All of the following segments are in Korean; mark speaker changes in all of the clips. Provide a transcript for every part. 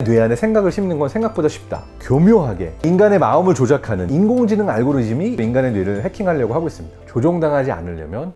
Speaker 1: 뇌 안에 생각을 심는 건 생각보다 쉽다. 교묘하게 인간의 마음을 조작하는 인공지능 알고리즘이 인간의 뇌를 해킹하려고 하고 있습니다. 조종당하지 않으려면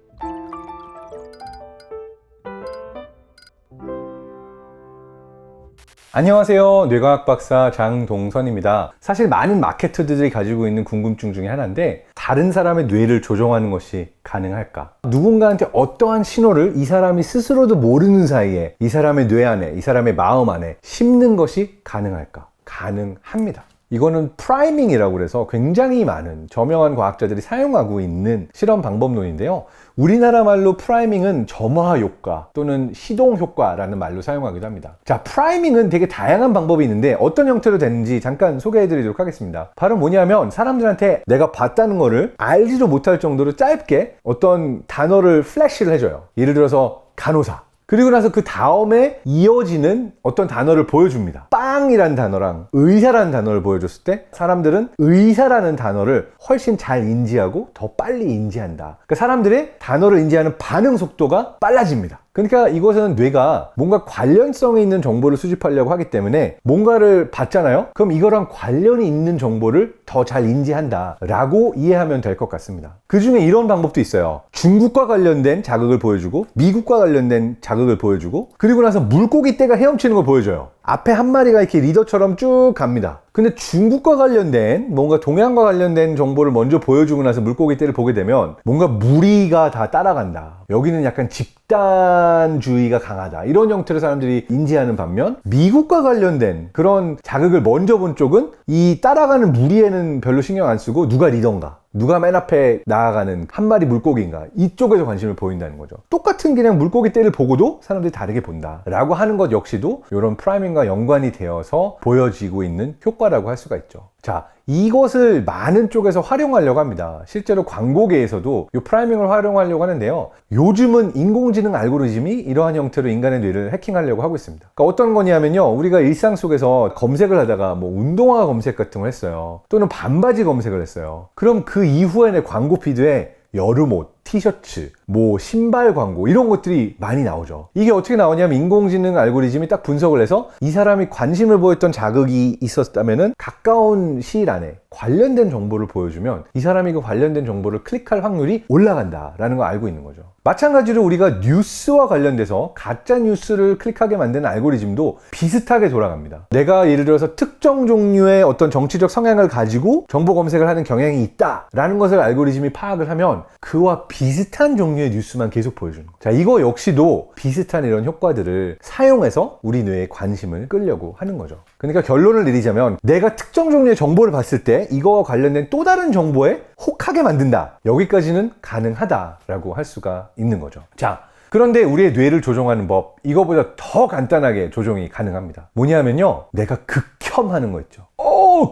Speaker 1: 안녕하세요. 뇌과학 박사 장동선입니다. 사실 많은 마케터들이 가지고 있는 궁금증 중에 하나인데, 다른 사람의 뇌를 조종하는 것이 가능할까? 누군가한테 어떠한 신호를 이 사람이 스스로도 모르는 사이에 이 사람의 뇌 안에, 이 사람의 마음 안에 심는 것이 가능할까? 가능합니다. 이거는 프라이밍이라고 해서 굉장히 많은 저명한 과학자들이 사용하고 있는 실험 방법론인데요. 우리나라 말로 프라이밍은 점화 효과 또는 시동 효과라는 말로 사용하기도 합니다. 자, 프라이밍은 되게 다양한 방법이 있는데 어떤 형태로 되는지 잠깐 소개해 드리도록 하겠습니다. 바로 뭐냐면, 사람들한테 내가 봤다는 거를 알지도 못할 정도로 짧게 어떤 단어를 플래시를 해줘요. 예를 들어서 간호사. 그리고 나서 그 다음에 이어지는 어떤 단어를 보여줍니다. 빵이라는 단어랑 의사라는 단어를 보여줬을 때 사람들은 의사라는 단어를 훨씬 잘 인지하고 더 빨리 인지한다. 그러니까 사람들의 단어를 인지하는 반응 속도가 빨라집니다. 그러니까 이것은 뇌가 뭔가 관련성이 있는 정보를 수집하려고 하기 때문에 뭔가를 봤잖아요? 그럼 이거랑 관련이 있는 정보를 더 잘 인지한다 라고 이해하면 될 것 같습니다. 그 중에 이런 방법도 있어요. 중국과 관련된 자극을 보여주고 미국과 관련된 자극을 보여주고, 그리고 나서 물고기 떼가 헤엄치는 걸 보여줘요. 앞에 한 마리가 이렇게 리더처럼 쭉 갑니다. 근데 중국과 관련된, 뭔가 동양과 관련된 정보를 먼저 보여주고 나서 물고기 떼를 보게 되면 뭔가 무리가 다 따라간다. 여기는 약간 집단주의가 강하다. 이런 형태로 사람들이 인지하는 반면, 미국과 관련된 그런 자극을 먼저 본 쪽은 이 따라가는 무리에는 별로 신경 안 쓰고 누가 리더인가, 누가 맨 앞에 나아가는 한 마리 물고기인가, 이쪽에서 관심을 보인다는 거죠. 똑같은 그냥 물고기 떼를 보고도 사람들이 다르게 본다 라고 하는 것 역시도 이런 프라이밍과 연관이 되어서 보여지고 있는 효과라고 할 수가 있죠. 자, 이것을 많은 쪽에서 활용하려고 합니다. 실제로 광고계에서도 이 프라이밍을 활용하려고 하는데요. 요즘은 인공지능 알고리즘이 이러한 형태로 인간의 뇌를 해킹하려고 하고 있습니다. 그러니까 어떤 거냐면요, 우리가 일상 속에서 검색을 하다가 뭐 운동화 검색 같은 걸 했어요. 또는 반바지 검색을 했어요. 그럼 그 이후에는 광고 피드에 여름옷, 티셔츠, 뭐 신발 광고, 이런 것들이 많이 나오죠. 이게 어떻게 나오냐면, 인공지능 알고리즘이 딱 분석을 해서 이 사람이 관심을 보였던 자극이 있었다면은 가까운 시일 안에 관련된 정보를 보여주면 이 사람이 그 관련된 정보를 클릭할 확률이 올라간다라는 걸 알고 있는 거죠. 마찬가지로 우리가 뉴스와 관련돼서 가짜 뉴스를 클릭하게 만드는 알고리즘도 비슷하게 돌아갑니다. 내가 예를 들어서 특정 종류의 어떤 정치적 성향을 가지고 정보 검색을 하는 경향이 있다라는 것을 알고리즘이 파악을 하면 그와 비슷한 종류의 뉴스만 계속 보여주는 거예요. 자, 이거 역시도 비슷한 이런 효과들을 사용해서 우리 뇌에 관심을 끌려고 하는 거죠. 그러니까 결론을 내리자면, 내가 특정 종류의 정보를 봤을 때 이거와 관련된 또 다른 정보에 혹하게 만든다. 여기까지는 가능하다라고 할 수가 있는 거죠. 자, 그런데 우리의 뇌를 조종하는 법, 이거보다 더 간단하게 조종이 가능합니다. 뭐냐면요, 내가 극혐하는 거 있죠.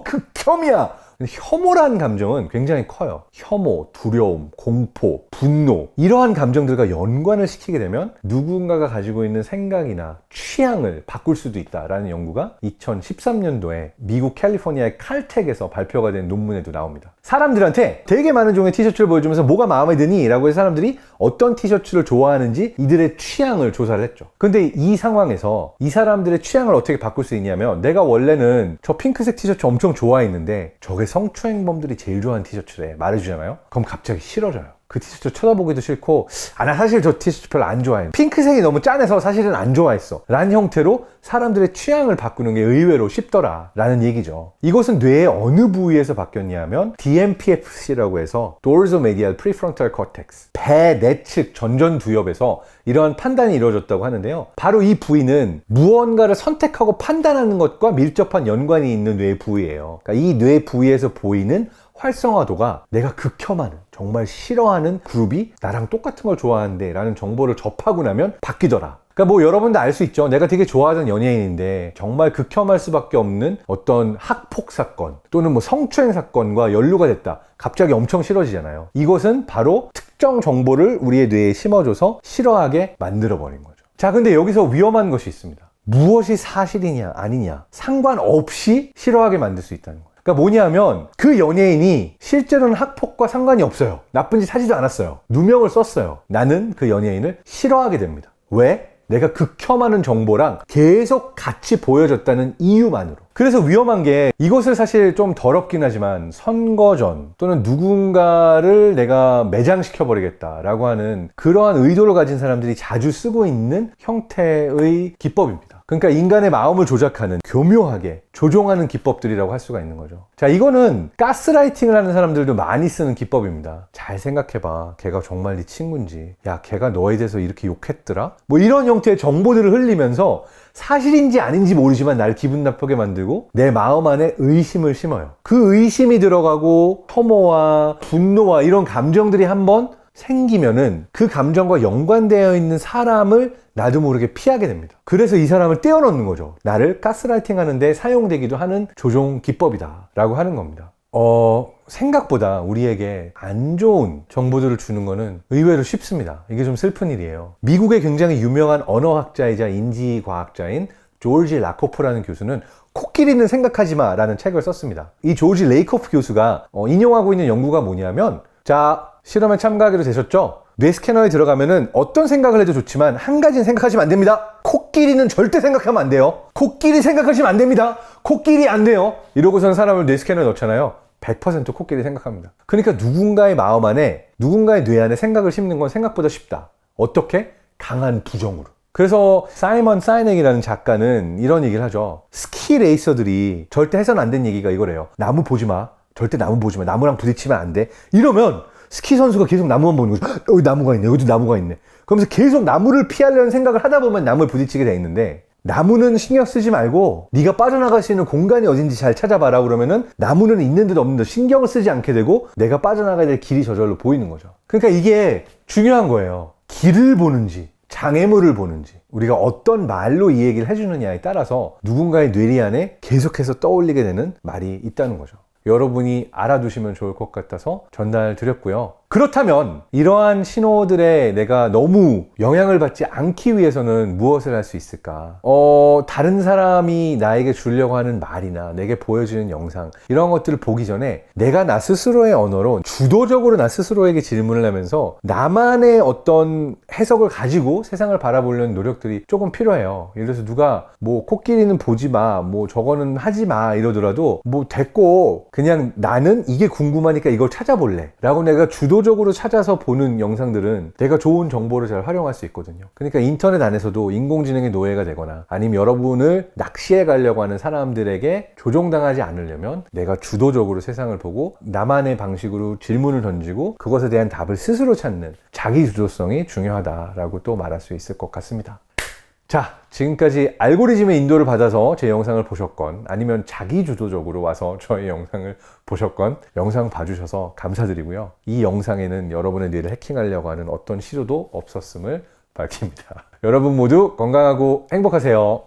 Speaker 1: 극혐이야! 혐오라는 감정은 굉장히 커요. 혐오, 두려움, 공포, 분노, 이러한 감정들과 연관을 시키게 되면 누군가가 가지고 있는 생각이나 취향을 바꿀 수도 있다라는 연구가 2013년도에 미국 캘리포니아의 칼텍에서 발표가 된 논문에도 나옵니다. 사람들한테 되게 많은 종의 티셔츠를 보여주면서 뭐가 마음에 드니? 라고 해서 사람들이 어떤 티셔츠를 좋아하는지 이들의 취향을 조사를 했죠. 근데 이 상황에서 이 사람들의 취향을 어떻게 바꿀 수 있냐면, 내가 원래는 저 핑크색 티셔츠 엄청 좋아했는데 저게 성추행범들이 제일 좋아하는 티셔츠래 말해주잖아요. 그럼 갑자기 싫어져요. 그 티셔츠 쳐다보기도 싫고, 나 사실 저 티셔츠 별로 안 좋아해. 핑크색이 너무 짠해서 사실은 안 좋아했어. 라는 형태로 사람들의 취향을 바꾸는 게 의외로 쉽더라 라는 얘기죠. 이것은 뇌의 어느 부위에서 바뀌었냐면 DMPFC라고 해서 Dorsomedial Prefrontal Cortex, 배 내측 전전두엽에서 이러한 판단이 이루어졌다고 하는데요. 바로 이 부위는 무언가를 선택하고 판단하는 것과 밀접한 연관이 있는 뇌 부위예요. 그러니까 이 뇌 부위에서 보이는 활성화도가 내가 극혐하는, 정말 싫어하는 그룹이 나랑 똑같은 걸 좋아하는데 라는 정보를 접하고 나면 바뀌더라. 그러니까 뭐 여러분도 알 수 있죠. 내가 되게 좋아하던 연예인인데 정말 극혐할 수밖에 없는 어떤 학폭 사건 또는 뭐 성추행 사건과 연루가 됐다. 갑자기 엄청 싫어지잖아요. 이것은 바로 특정 정보를 우리의 뇌에 심어줘서 싫어하게 만들어버린 거죠. 자, 근데 여기서 위험한 것이 있습니다. 무엇이 사실이냐 아니냐 상관없이 싫어하게 만들 수 있다는 거예요. 그러니까 뭐냐면, 그 연예인이 실제로는 학폭과 상관이 없어요. 나쁜 짓 하지도 않았어요. 누명을 썼어요. 나는 그 연예인을 싫어하게 됩니다. 왜? 내가 극혐하는 정보랑 계속 같이 보여졌다는 이유만으로. 그래서 위험한 게 이것을 사실 좀 더럽긴 하지만 선거전 또는 누군가를 내가 매장시켜버리겠다라고 하는 그러한 의도를 가진 사람들이 자주 쓰고 있는 형태의 기법입니다. 그러니까 인간의 마음을 조작하는, 교묘하게 조종하는 기법들이라고 할 수가 있는 거죠. 자, 이거는 가스라이팅을 하는 사람들도 많이 쓰는 기법입니다. 잘 생각해봐. 걔가 정말 네 친구인지. 야, 걔가 너에 대해서 이렇게 욕했더라? 뭐 이런 형태의 정보들을 흘리면서 사실인지 아닌지 모르지만 나를 기분 나쁘게 만들고 내 마음 안에 의심을 심어요. 그 의심이 들어가고 혐오와 분노와 이런 감정들이 한번 생기면은 그 감정과 연관되어 있는 사람을 나도 모르게 피하게 됩니다. 그래서 이 사람을 떼어놓는 거죠. 나를 가스라이팅 하는데 사용되기도 하는 조종 기법이다 라고 하는 겁니다. 생각보다 우리에게 안 좋은 정보들을 주는 거는 의외로 쉽습니다. 이게 좀 슬픈 일이에요. 미국의 굉장히 유명한 언어학자이자 인지과학자인 조지 라코프라는 교수는 코끼리는 생각하지 마 라는 책을 썼습니다. 이 조지 레이코프 교수가 인용하고 있는 연구가 뭐냐면, 자, 실험에 참가하기로 되셨죠? 뇌 스캐너에 들어가면은 어떤 생각을 해도 좋지만 한 가지는 생각하시면 안 됩니다. 코끼리는 절대 생각하면 안 돼요. 코끼리 생각하시면 안 됩니다. 코끼리 안 돼요. 이러고서는 사람을 뇌 스캐너에 넣잖아요. 100% 코끼리 생각합니다. 그러니까 누군가의 마음 안에, 누군가의 뇌 안에 생각을 심는 건 생각보다 쉽다. 어떻게? 강한 부정으로. 그래서 사이먼 사이넥이라는 작가는 이런 얘기를 하죠. 스키 레이서들이 절대 해서는 안 되는 얘기가 이거래요. 나무 보지 마. 절대 나무 보지 마. 나무랑 부딪히면 안 돼. 이러면 스키 선수가 계속 나무만 보는 거죠. 여기 나무가 있네. 여기도 나무가 있네. 그러면서 계속 나무를 피하려는 생각을 하다 보면 나무에 부딪히게 돼 있는데, 나무는 신경 쓰지 말고 네가 빠져나갈 수 있는 공간이 어딘지 잘 찾아봐라 그러면은 나무는 있는 듯 없는 듯 신경을 쓰지 않게 되고 내가 빠져나가야 될 길이 저절로 보이는 거죠. 그러니까 이게 중요한 거예요. 길을 보는지 장애물을 보는지, 우리가 어떤 말로 이 얘기를 해주느냐에 따라서 누군가의 뇌리 안에 계속해서 떠올리게 되는 말이 있다는 거죠. 여러분이 알아두시면 좋을 것 같아서 전달 드렸고요. 그렇다면 이러한 신호들에 내가 너무 영향을 받지 않기 위해서는 무엇을 할 수 있을까? 다른 사람이 나에게 주려고 하는 말이나 내게 보여주는 영상, 이런 것들을 보기 전에 내가 나 스스로의 언어로 주도적으로 나 스스로에게 질문을 하면서 나만의 어떤 해석을 가지고 세상을 바라보려는 노력들이 조금 필요해요. 예를 들어서 누가 뭐 코끼리는 보지 마, 뭐 저거는 하지 마 이러더라도 뭐 됐고, 그냥 나는 이게 궁금하니까 이걸 찾아볼래 라고 내가 주도적으로 찾아서 보는 영상들은 내가 좋은 정보를 잘 활용할 수 있거든요. 그러니까 인터넷 안에서도 인공지능의 노예가 되거나 아니면 여러분을 낚시해 가려고 하는 사람들에게 조종당하지 않으려면 내가 주도적으로 세상을 보고 나만의 방식으로 질문을 던지고 그것에 대한 답을 스스로 찾는 자기 주도성이 중요하다라고 또 말할 수 있을 것 같습니다. 자, 지금까지 알고리즘의 인도를 받아서 제 영상을 보셨건 아니면 자기 주도적으로 와서 저의 영상을 보셨건 영상 봐주셔서 감사드리고요. 이 영상에는 여러분의 뇌를 해킹하려고 하는 어떤 시도도 없었음을 밝힙니다. 여러분 모두 건강하고 행복하세요.